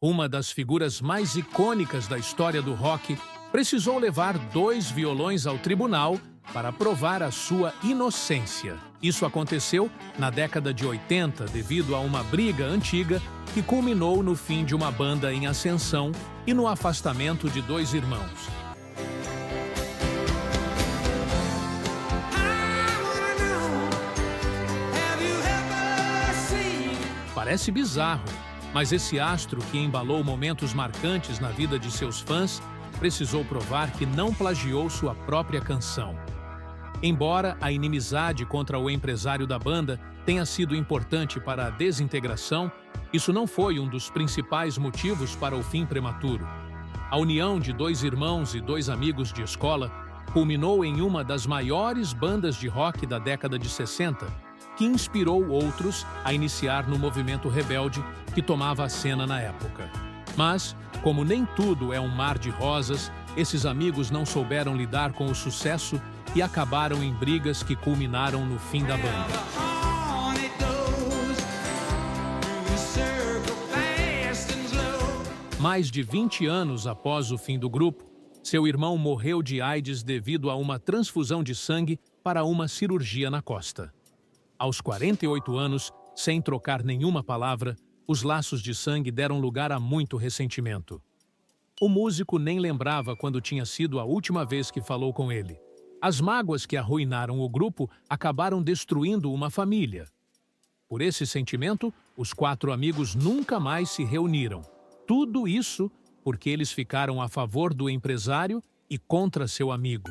uma das figuras mais icônicas da história do rock, precisou levar 2 violões ao tribunal para provar a sua inocência. Isso aconteceu na década de 80 devido a uma briga antiga que culminou no fim de uma banda em ascensão e no afastamento de 2 irmãos. Parece bizarro, mas esse astro que embalou momentos marcantes na vida de seus fãs precisou provar que não plagiou sua própria canção. Embora a inimizade contra o empresário da banda tenha sido importante para a desintegração, isso não foi um dos principais motivos para o fim prematuro. A união de 2 irmãos e 2 amigos de escola culminou em uma das maiores bandas de rock da década de 60, que inspirou outros a iniciar no movimento rebelde que tomava a cena na época. Mas, como nem tudo é um mar de rosas, esses amigos não souberam lidar com o sucesso e acabaram em brigas que culminaram no fim da banda. Mais de 20 anos após o fim do grupo, seu irmão morreu de AIDS devido a uma transfusão de sangue para uma cirurgia na costa. Aos 48 anos, sem trocar nenhuma palavra, os laços de sangue deram lugar a muito ressentimento. O músico nem lembrava quando tinha sido a última vez que falou com ele. As mágoas que arruinaram o grupo acabaram destruindo uma família. Por esse sentimento, os 4 amigos nunca mais se reuniram. Tudo isso porque eles ficaram a favor do empresário e contra seu amigo.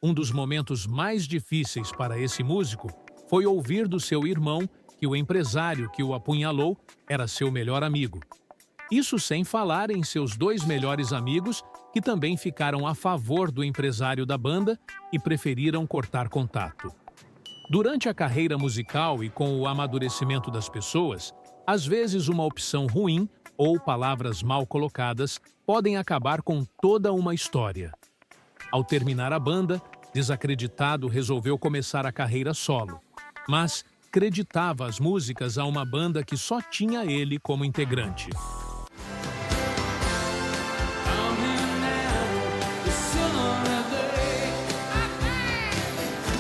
Um dos momentos mais difíceis para esse músico foi ouvir do seu irmão que o empresário que o apunhalou era seu melhor amigo. Isso sem falar em seus 2 melhores amigos, que também ficaram a favor do empresário da banda e preferiram cortar contato. Durante a carreira musical e com o amadurecimento das pessoas, às vezes uma opção ruim ou palavras mal colocadas podem acabar com toda uma história. Ao terminar a banda, desacreditado resolveu começar a carreira solo, mas creditava as músicas a uma banda que só tinha ele como integrante.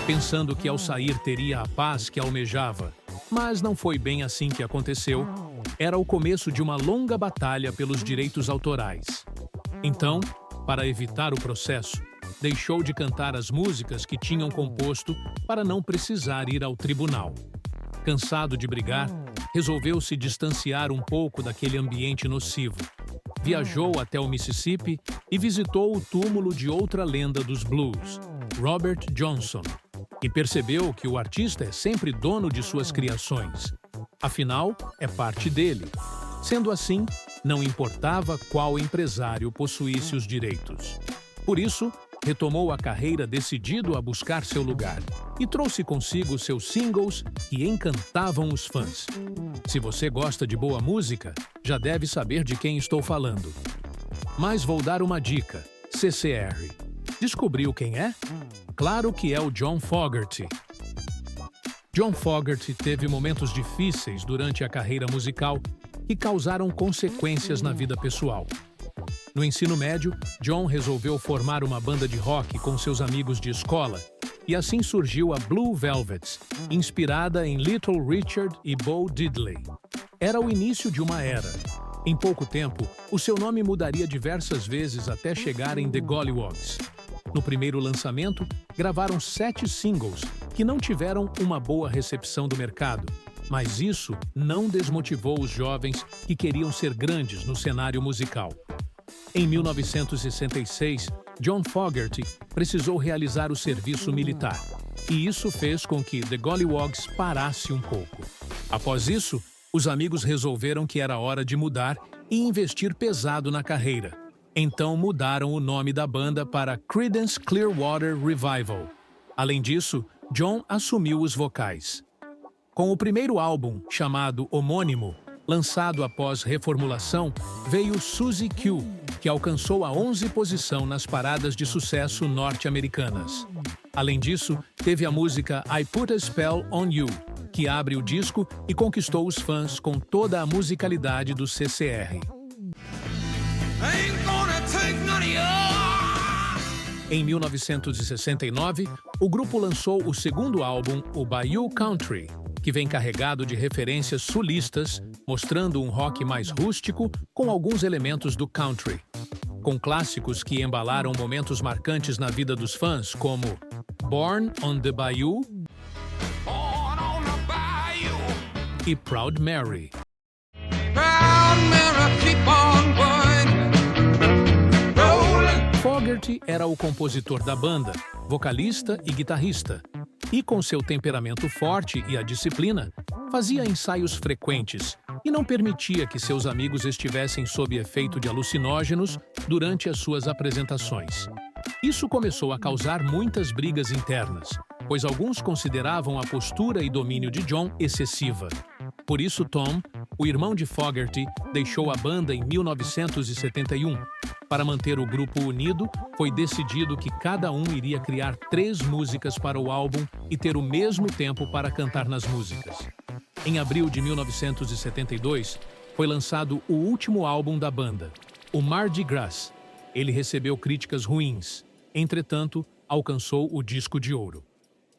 Pensando que ao sair teria a paz que almejava, mas não foi bem assim que aconteceu. Era o começo de uma longa batalha pelos direitos autorais. Então, para evitar o processo, deixou de cantar as músicas que tinham composto para não precisar ir ao tribunal. Cansado de brigar, resolveu se distanciar um pouco daquele ambiente nocivo. Viajou até o Mississippi e visitou o túmulo de outra lenda dos blues, Robert Johnson, e percebeu que o artista é sempre dono de suas criações. Afinal, é parte dele. Sendo assim, não importava qual empresário possuísse os direitos. Por isso, retomou a carreira decidido a buscar seu lugar e trouxe consigo seus singles que encantavam os fãs. Se você gosta de boa música, já deve saber de quem estou falando. Mas vou dar uma dica: CCR. Descobriu quem é? Claro que é o John Fogerty. John Fogerty teve momentos difíceis durante a carreira musical que causaram consequências na vida pessoal. No ensino médio, John resolveu formar uma banda de rock com seus amigos de escola, e assim surgiu a Blue Velvets, inspirada em Little Richard e Bo Diddley. Era o início de uma era. Em pouco tempo, o seu nome mudaria diversas vezes até chegar em The Golliwogs. No primeiro lançamento, gravaram 7 singles, que não tiveram uma boa recepção do mercado, mas isso não desmotivou os jovens que queriam ser grandes no cenário musical. Em 1966, John Fogerty precisou realizar o serviço militar, e isso fez com que The Golliwogs parasse um pouco. Após isso, os amigos resolveram que era hora de mudar e investir pesado na carreira. Então mudaram o nome da banda para Creedence Clearwater Revival. Além disso, John assumiu os vocais. Com o primeiro álbum, chamado Homônimo, lançado após reformulação, veio Suzy Q, que alcançou a 11ª posição nas paradas de sucesso norte-americanas. Além disso, teve a música I Put a Spell on You, que abre o disco e conquistou os fãs com toda a musicalidade do CCR. Ain't gonna take none of yours. Em 1969, o grupo lançou o segundo álbum, o Bayou Country, que vem carregado de referências sulistas, mostrando um rock mais rústico com alguns elementos do country. Com clássicos que embalaram momentos marcantes na vida dos fãs, como Born on the Bayou Born on the bayou. e Proud Mary. Proud Mary, keep on going. Rolling. Fogerty era o compositor da banda, vocalista e guitarrista, e com seu temperamento forte e a disciplina, fazia ensaios frequentes e não permitia que seus amigos estivessem sob efeito de alucinógenos durante as suas apresentações. Isso começou a causar muitas brigas internas, pois alguns consideravam a postura e domínio de John excessiva. Por isso, Tom, o irmão de Fogerty, deixou a banda em 1971. Para manter o grupo unido, foi decidido que cada um iria criar 3 músicas para o álbum e ter o mesmo tempo para cantar nas músicas. Em abril de 1972, foi lançado o último álbum da banda, o Mardi Gras. Ele recebeu críticas ruins, entretanto, alcançou o disco de ouro.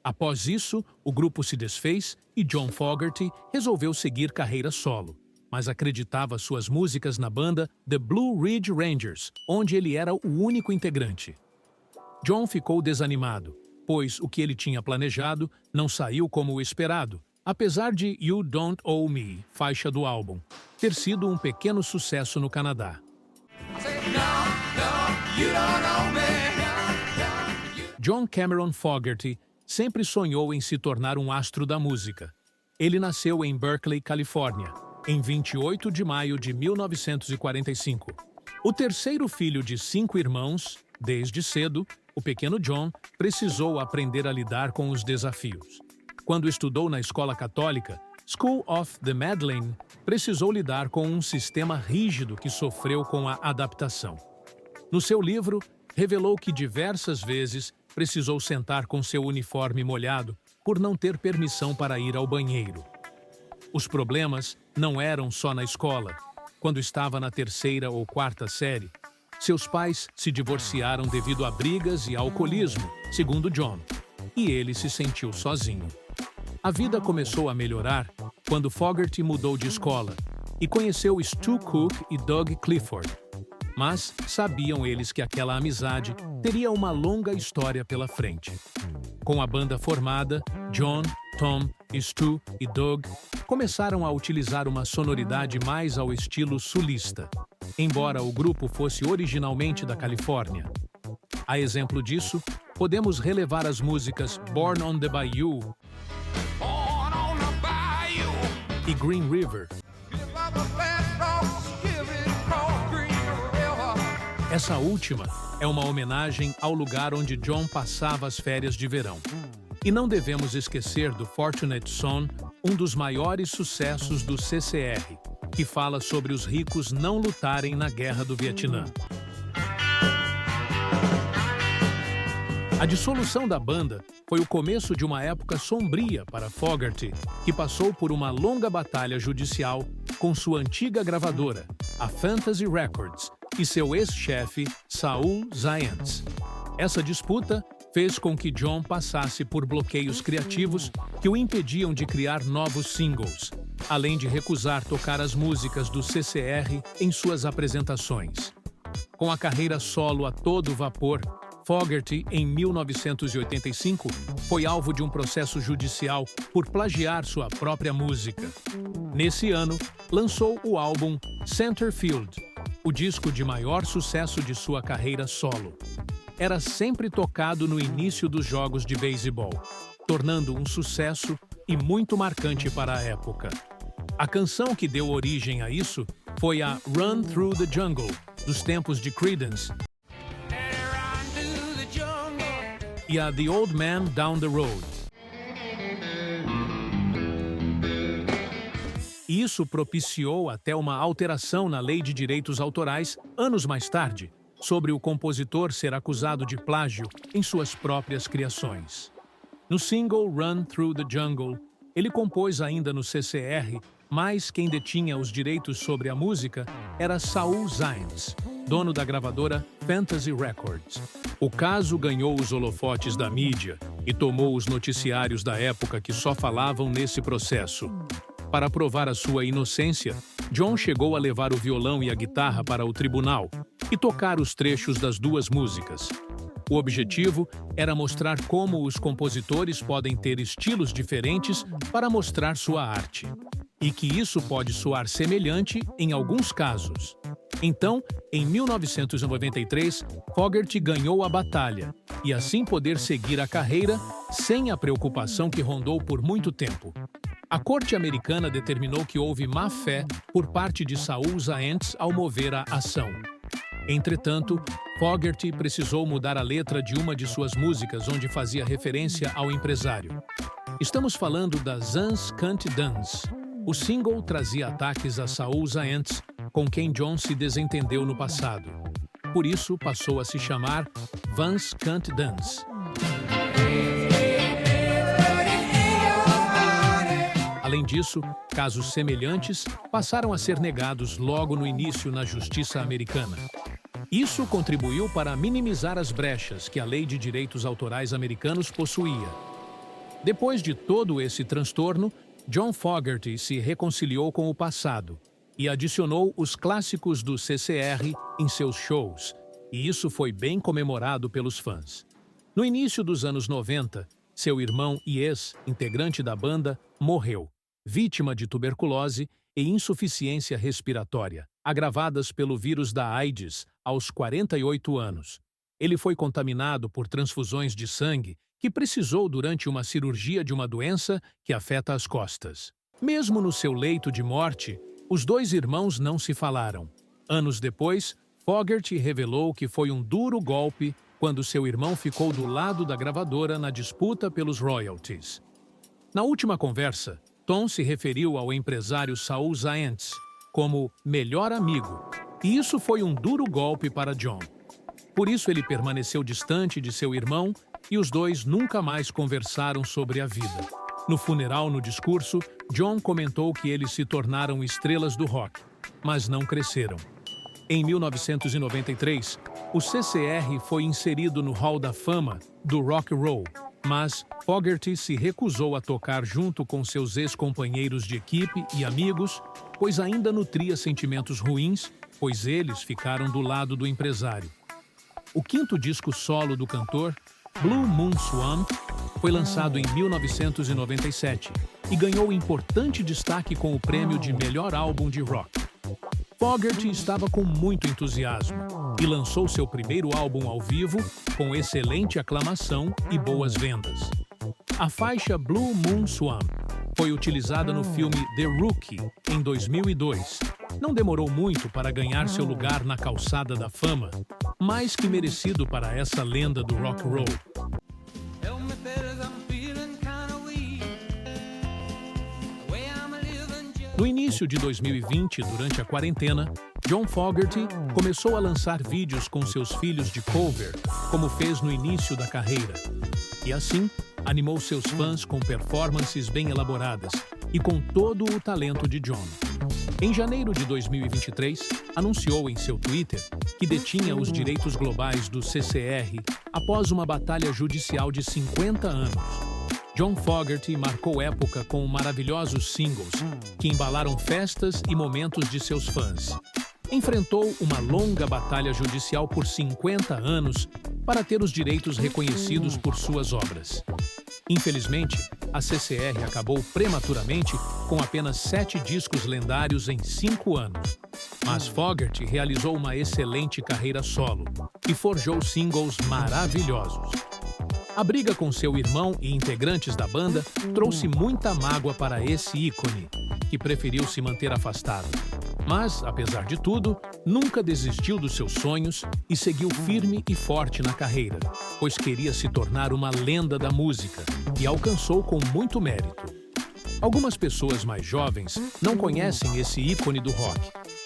Após isso, o grupo se desfez e John Fogerty resolveu seguir carreira solo, mas acreditava suas músicas na banda The Blue Ridge Rangers, onde ele era o único integrante. John ficou desanimado, pois o que ele tinha planejado não saiu como o esperado, apesar de You Don't Owe Me, faixa do álbum, ter sido um pequeno sucesso no Canadá. I said, no, no, you don't know me. John Cameron Fogerty sempre sonhou em se tornar um astro da música. Ele nasceu em Berkeley, Califórnia, em 28 de maio de 1945. O terceiro filho de 5 irmãos, desde cedo, o pequeno John precisou aprender a lidar com os desafios. Quando estudou na escola católica, School of the Madeleine, precisou lidar com um sistema rígido que sofreu com a adaptação. No seu livro, revelou que diversas vezes precisou sentar com seu uniforme molhado por não ter permissão para ir ao banheiro. Os problemas não eram só na escola. Quando estava na 3ª ou 4ª série, seus pais se divorciaram devido a brigas e alcoolismo, segundo John, e ele se sentiu sozinho. A vida começou a melhorar quando Fogerty mudou de escola e conheceu Stu Cook e Doug Clifford. Mas sabiam eles que aquela amizade teria uma longa história pela frente. Com a banda formada, John, Tom, Stu e Doug começaram a utilizar uma sonoridade mais ao estilo sulista, embora o grupo fosse originalmente da Califórnia. A exemplo disso, podemos relevar as músicas Born on the Bayou Born on the bayou. e Green River. If I was fast cross, give it cross Green River. Essa última é uma homenagem ao lugar onde John passava as férias de verão. E não devemos esquecer do Fortunate Son, um dos maiores sucessos do CCR, que fala sobre os ricos não lutarem na Guerra do Vietnã. A dissolução da banda foi o começo de uma época sombria para Fogerty, que passou por uma longa batalha judicial com sua antiga gravadora, a Fantasy Records, e seu ex-chefe, Saul Zaentz. Essa disputa fez com que John passasse por bloqueios criativos que o impediam de criar novos singles, além de recusar tocar as músicas do CCR em suas apresentações. Com a carreira solo a todo vapor, Fogerty, em 1985, foi alvo de um processo judicial por plagiar sua própria música. Nesse ano, lançou o álbum Centerfield, o disco de maior sucesso de sua carreira solo. Era sempre tocado no início dos jogos de beisebol, tornando um sucesso e muito marcante para a época. A canção que deu origem a isso foi a Run Through the Jungle, dos tempos de Creedence, e a The Old Man Down the Road. Isso propiciou até uma alteração na Lei de Direitos Autorais, anos mais tarde, sobre o compositor ser acusado de plágio em suas próprias criações. No single Run Through the Jungle, ele compôs ainda no CCR, mas quem detinha os direitos sobre a música era Saul Zaentz. dono da gravadora Fantasy Records. O caso ganhou os holofotes da mídia e tomou os noticiários da época que só falavam nesse processo. Para provar a sua inocência, John chegou a levar o violão e a guitarra para o tribunal e tocar os trechos das duas músicas. O objetivo era mostrar como os compositores podem ter estilos diferentes para mostrar sua arte, e que isso pode soar semelhante em alguns casos. Então, em 1993, Fogerty ganhou a batalha, e assim poder seguir a carreira sem a preocupação que rondou por muito tempo. A corte americana determinou que houve má-fé por parte de Saul Zaentz ao mover a ação. Entretanto, Fogerty precisou mudar a letra de uma de suas músicas onde fazia referência ao empresário. Estamos falando da Zans Can't Dance. O single trazia ataques a Saul Zaentz, com quem John se desentendeu no passado. Por isso, passou a se chamar Vans Can't Dance. Além disso, casos semelhantes passaram a ser negados logo no início na justiça americana. Isso contribuiu para minimizar as brechas que a lei de direitos autorais americanos possuía. Depois de todo esse transtorno, John Fogerty se reconciliou com o passado e adicionou os clássicos do CCR em seus shows, e isso foi bem comemorado pelos fãs. No início dos anos 90, seu irmão e ex-integrante da banda morreu, vítima de tuberculose e insuficiência respiratória, agravadas pelo vírus da AIDS aos 48 anos. Ele foi contaminado por transfusões de sangue que precisou durante uma cirurgia de uma doença que afeta as costas. Mesmo no seu leito de morte, os dois irmãos não se falaram. Anos depois, Fogerty revelou que foi um duro golpe quando seu irmão ficou do lado da gravadora na disputa pelos royalties. Na última conversa, Tom se referiu ao empresário Saul Zaentz como melhor amigo, e isso foi um duro golpe para John. Por isso ele permaneceu distante de seu irmão e os dois nunca mais conversaram sobre a vida. No funeral, no discurso, John comentou que eles se tornaram estrelas do rock, mas não cresceram. Em 1993, o CCR foi inserido no Hall da Fama do Rock and Roll, mas Fogerty se recusou a tocar junto com seus ex-companheiros de equipe e amigos, pois ainda nutria sentimentos ruins, pois eles ficaram do lado do empresário. O quinto disco solo do cantor, Blue Moon Swamp, foi lançado em 1997 e ganhou importante destaque com o prêmio de melhor álbum de rock. Fogerty estava com muito entusiasmo e lançou seu primeiro álbum ao vivo com excelente aclamação e boas vendas. A faixa Blue Moon Swamp foi utilizada no filme The Rookie, em 2002. Não demorou muito para ganhar seu lugar na calçada da fama, mais que merecido para essa lenda do rock and roll. No início de 2020, durante a quarentena, John Fogerty começou a lançar vídeos com seus filhos de cover, como fez no início da carreira. E assim, animou seus fãs com performances bem elaboradas e com todo o talento de John. Em janeiro de 2023, anunciou em seu Twitter que detinha os direitos globais do CCR após uma batalha judicial de 50 anos. John Fogerty marcou época com maravilhosos singles que embalaram festas e momentos de seus fãs. Enfrentou uma longa batalha judicial por 50 anos para ter os direitos reconhecidos por suas obras. Infelizmente, a CCR acabou prematuramente com apenas 7 discos lendários em 5 anos. Mas Fogerty realizou uma excelente carreira solo e forjou singles maravilhosos. A briga com seu irmão e integrantes da banda trouxe muita mágoa para esse ícone, que preferiu se manter afastado. Mas, apesar de tudo, nunca desistiu dos seus sonhos e seguiu firme e forte na carreira, pois queria se tornar uma lenda da música e alcançou com muito mérito. Algumas pessoas mais jovens não conhecem esse ícone do rock,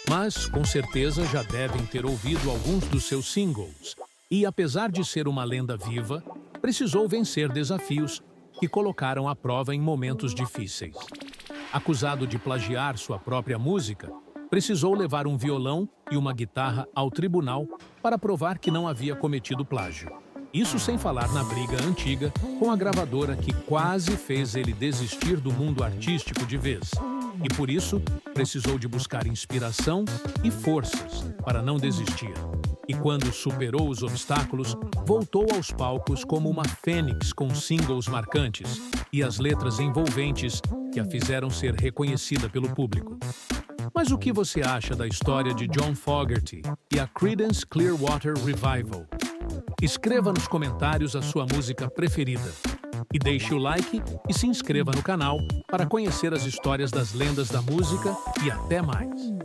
mas com certeza já devem ter ouvido alguns dos seus singles. E, apesar de ser uma lenda viva, precisou vencer desafios que colocaram à prova em momentos difíceis. Acusado de plagiar sua própria música, precisou levar um violão e uma guitarra ao tribunal para provar que não havia cometido plágio. Isso sem falar na briga antiga com a gravadora que quase fez ele desistir do mundo artístico de vez. E por isso, precisou de buscar inspiração e forças para não desistir. E quando superou os obstáculos, voltou aos palcos como uma fênix com singles marcantes e as letras envolventes que a fizeram ser reconhecida pelo público. Mas o que você acha da história de John Fogerty e a Creedence Clearwater Revival? Escreva nos comentários a sua música preferida. E deixe o like e se inscreva no canal para conhecer as histórias das lendas da música e até mais!